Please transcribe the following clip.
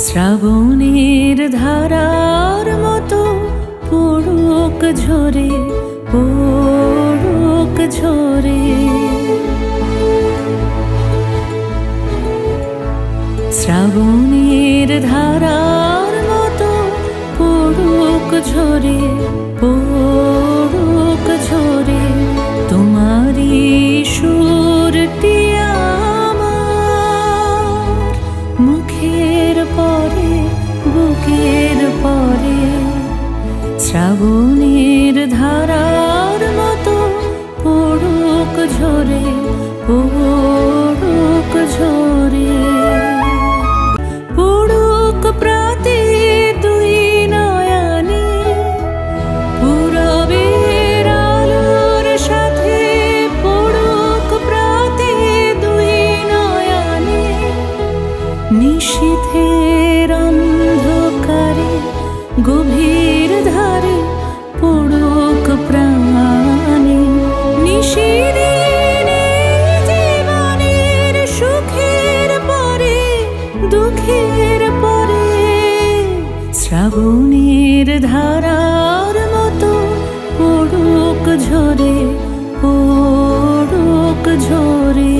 শ্রাবণের ধারার মতো পড়ুক ঝরে, পড়ুক ঝরে। শ্রাবণের ধারার মতো পড়ুক ঝরে, পড়ুক ঝরে। তোমারই সুরটি আমার মুখের পরে, বুকের পরে। শ্রাবণের ধারার মতো পড়ুক ঝরে, পড়ুক ঝরে। পড়ুক প্রাতে দুই নয়নে, পূরবের আলোর সাথে। পড়ুক প্রাতে দুই নয়নে, নিশীথের অন্ধকারে গভীর ধারে পড়ুক প্রাণে। নিশিদিনে জীবনের সুখের পরে, দুঃখের পরে। শ্রাবণের ধারার মতো পড়ুক ঝরে, পড়ুক ঝরে।